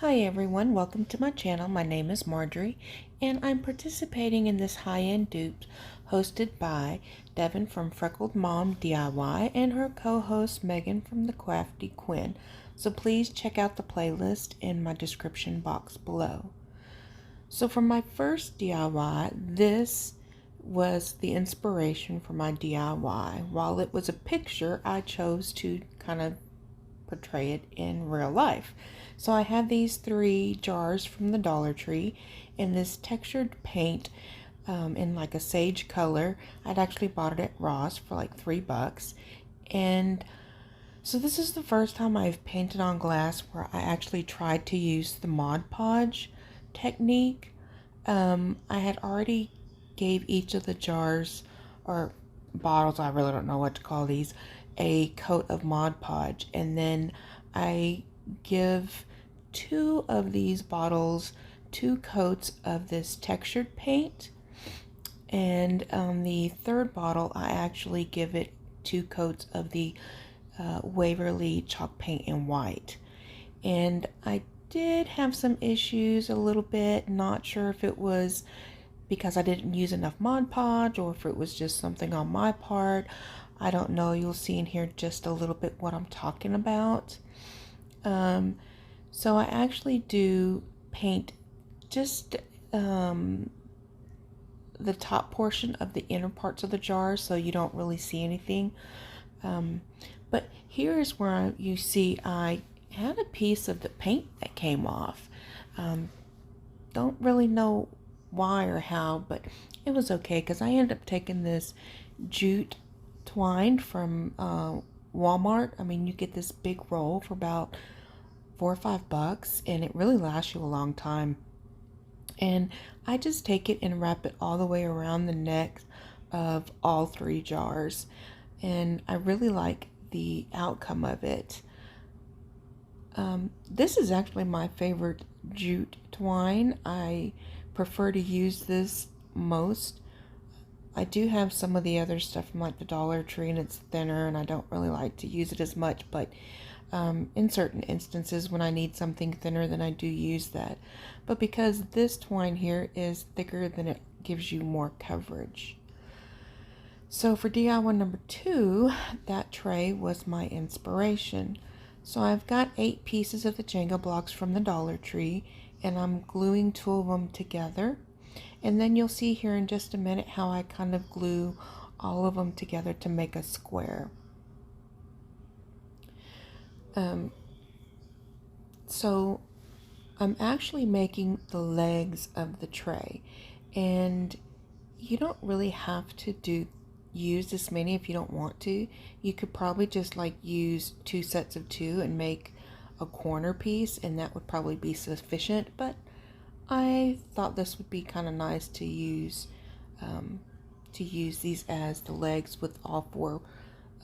Hi everyone, welcome to my channel. My name is Marjorie and I'm participating in this high-end dupes hosted by Devin from Freckled Mom DIY and her co-host Megan from the Crafty Quinn. So please check out the playlist in my description box below. So for my first DIY, this was the inspiration for my DIY. While it was a picture, I chose to kind of portray it in real life. So I have these 3 jars from the Dollar Tree in this textured paint in like a sage color. I'd actually bought it at Ross for like $3. And so this is the first time I've painted on glass where I actually tried to use the Mod Podge technique. I had already gave each of the jars or bottles, I really don't know what to call these, a coat of Mod Podge, and then I give 2 of these bottles 2 coats of this textured paint, and the third bottle I actually give it 2 coats of the Waverly chalk paint in white. And I did have some issues a little bit, not sure if it was because I didn't use enough Mod Podge or if it was just something on my part. I don't know. You'll see in here just a little bit what I'm talking about. So I actually do paint just the top portion of the inner parts of the jar so you don't really see anything. But here is where you see I had a piece of the paint that came off. Don't really know why or how, but it was okay because I ended up taking this jute twine from Walmart. I mean, you get this big roll for about $4 or $5 and it really lasts you a long time. And I just take it and wrap it all the way around the neck of all 3 jars, and I really like the outcome of it. This is actually my favorite jute twine. I prefer to use this most. I do have some of the other stuff from like the Dollar Tree and it's thinner and I don't really like to use it as much, but in certain instances when I need something thinner, then I do use that. But because this twine here is thicker, then it gives you more coverage. So for DIY number 2, that tray was my inspiration. So I've got 8 pieces of the Jenga blocks from the Dollar Tree and I'm gluing 2 of them together. And then you'll see here in just a minute how I kind of glue all of them together to make a square. So I'm actually making the legs of the tray, and you don't really have to use this many if you don't want to. You could probably just like use 2 sets of 2 and make a corner piece, and that would probably be sufficient, but I thought this would be kind of nice to use these as the legs with all 4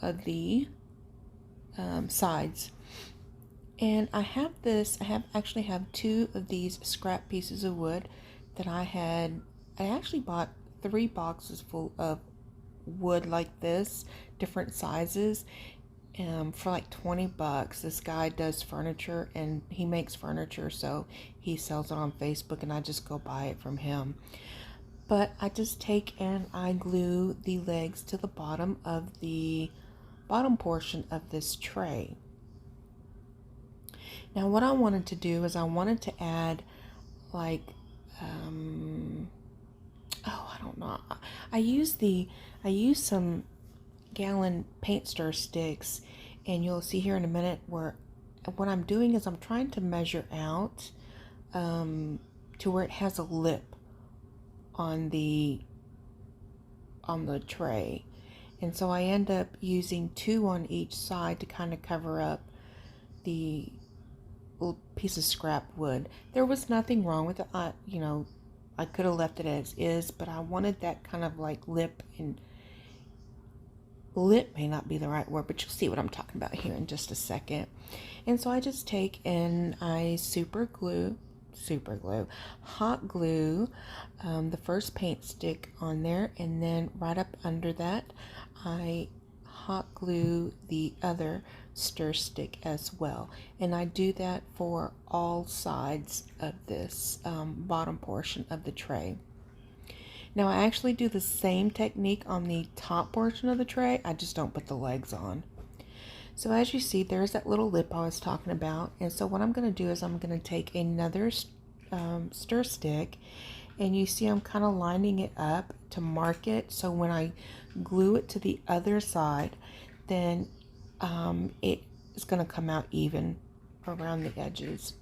of the sides. And I actually have 2 of these scrap pieces of wood that I actually bought 3 boxes full of wood like this, different sizes, for like $20. This guy does furniture and he makes furniture, so he sells it on Facebook and I just go buy it from him. But I just take and I glue the legs to the bottom of the bottom portion of this tray. Now what I wanted to do is I wanted to add like I don't know, I use some gallon paint stir sticks, and you'll see here in a minute where what I'm doing is I'm trying to measure out to where it has a lip on the tray, and so I end up using 2 on each side to kind of cover up the little piece of scrap wood. There was nothing wrong with it. I could have left it as is, but I wanted that kind of like lip, and lip may not be the right word, but you'll see what I'm talking about here in just a second. And so I just take and I hot glue the first paint stick on there, and then right up under that I hot glue the other stir stick as well. And I do that for all sides of this bottom portion of the tray. Now I actually do the same technique on the top portion of the tray, I just don't put the legs on. So as you see, there's that little lip I was talking about. And so what I'm going to do is I'm going to take another stir stick, and you see I'm kind of lining it up to mark it, so when I glue it to the other side, then it is going to come out even around the edges.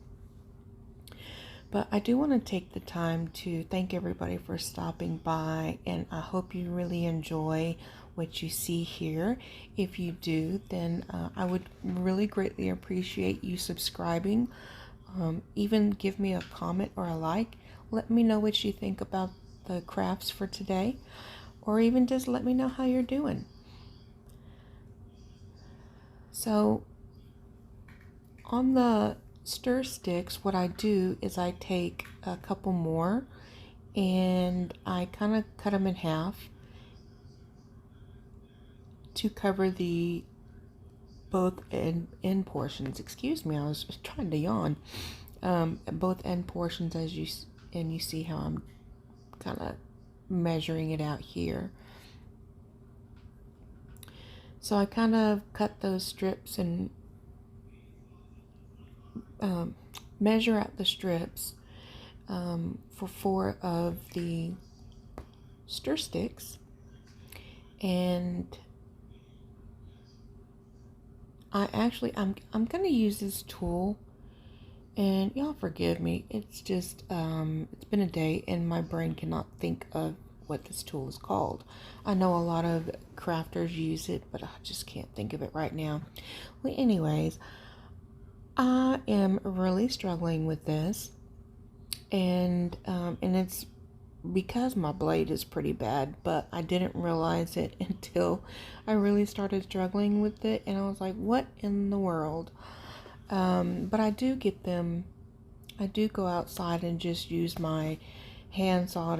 But I do want to take the time to thank everybody for stopping by, and I hope you really enjoy what you see here. If you do, then I would really greatly appreciate you subscribing. Even give me a comment or a like. Let me know what you think about the crafts for today, or even just let me know how you're doing. So on the stir sticks, what I do is I take a couple more and I kind of cut them in half to cover the both end portions. Excuse me, I was trying to yawn. Both end portions, as you see how I'm kind of measuring it out here. So I kind of cut those strips and measure out the strips for 4 of the stir sticks, and I'm gonna use this tool, and y'all forgive me, it's just it's been a day and my brain cannot think of what this tool is called. I know a lot of crafters use it, but I just can't think of it right now. Well, anyways, I am really struggling with this, and it's because my blade is pretty bad, but I didn't realize it until I really started struggling with it, and I was like, what in the world? But I do go outside and just use my handsaw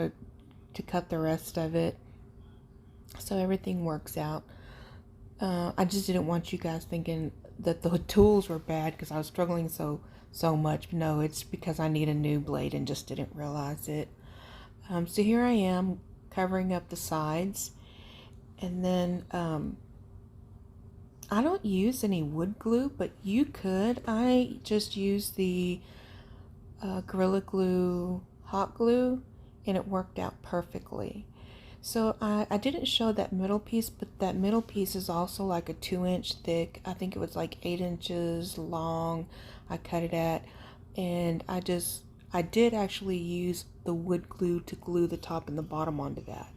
to cut the rest of it, so everything works out. I just didn't want you guys thinking that the tools were bad because I was struggling so much. No, it's because I need a new blade and just didn't realize it. So here I am covering up the sides, and then I don't use any wood glue, but you could. I just use the Gorilla Glue hot glue, and it worked out perfectly. So I didn't show that middle piece, but that middle piece is also like a 2-inch thick. I think it was like 8 inches long. I cut it at, and I did actually use the wood glue to glue the top and the bottom onto that.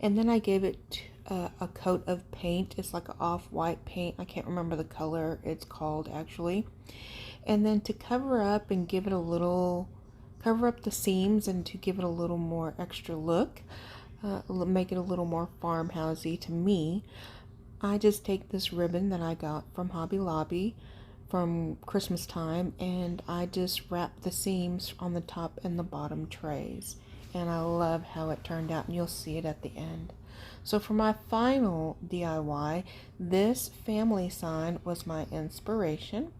And then I gave it a coat of paint. It's like an off-white paint. I can't remember the color it's called actually. And then to cover up and give it a little, cover up the seams and to give it a little more extra look, make it a little more farmhousey to me, I just take this ribbon that I got from Hobby Lobby from Christmas time, and I just wrap the seams on the top and the bottom trays, and I love how it turned out, and you'll see it at the end. So for my final DIY, this family sign was my inspiration.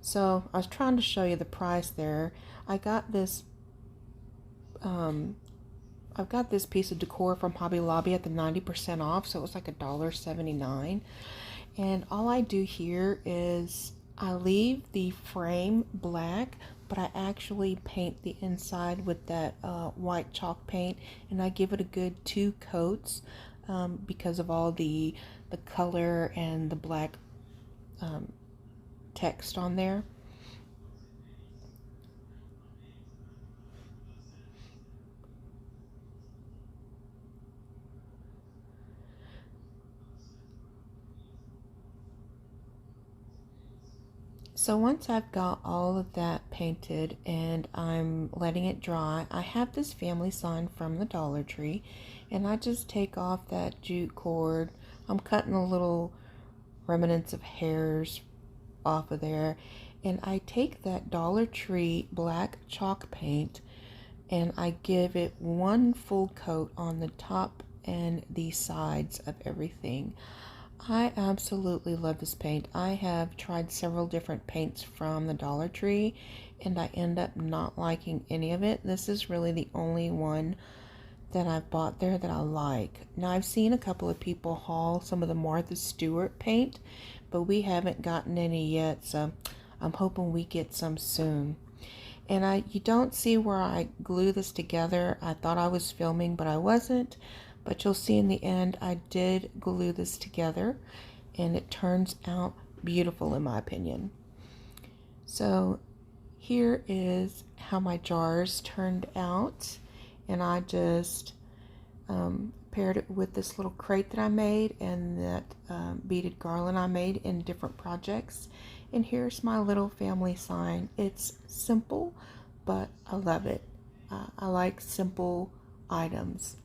So I was trying to show you the price there. I got this I've got this piece of decor from Hobby Lobby at the 90% off, so it was like $1.79. And all I do here is I leave the frame black, but I actually paint the inside with that white chalk paint, and I give it a good 2 coats because of all the color and the black text on there. So once I've got all of that painted and I'm letting it dry, I have this family sign from the Dollar Tree, and I just take off that jute cord. I'm cutting the little remnants of hairs off of there, and I take that Dollar Tree black chalk paint and I give it 1 full coat on the top and the sides of everything. I absolutely love this paint. I have tried several different paints from the Dollar Tree and I end up not liking any of it. This is really the only one that I've bought there that I like. Now I've seen a couple of people haul some of the Martha Stewart paint, but we haven't gotten any yet, so I'm hoping we get some soon. And you don't see where I glue this together. I thought I was filming, but I wasn't. But you'll see in the end, I did glue this together, and it turns out beautiful in my opinion. So here is how my jars turned out, and I just paired it with this little crate that I made and that beaded garland I made in different projects. And here's my little family sign. It's simple, but I love it. I like simple items.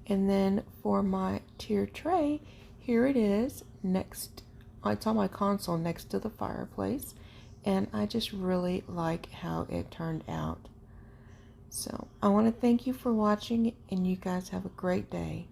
And then for my tier tray, here it is next. It's on my console next to the fireplace, and I just really like how it turned out. So I want to thank you for watching, and you guys have a great day.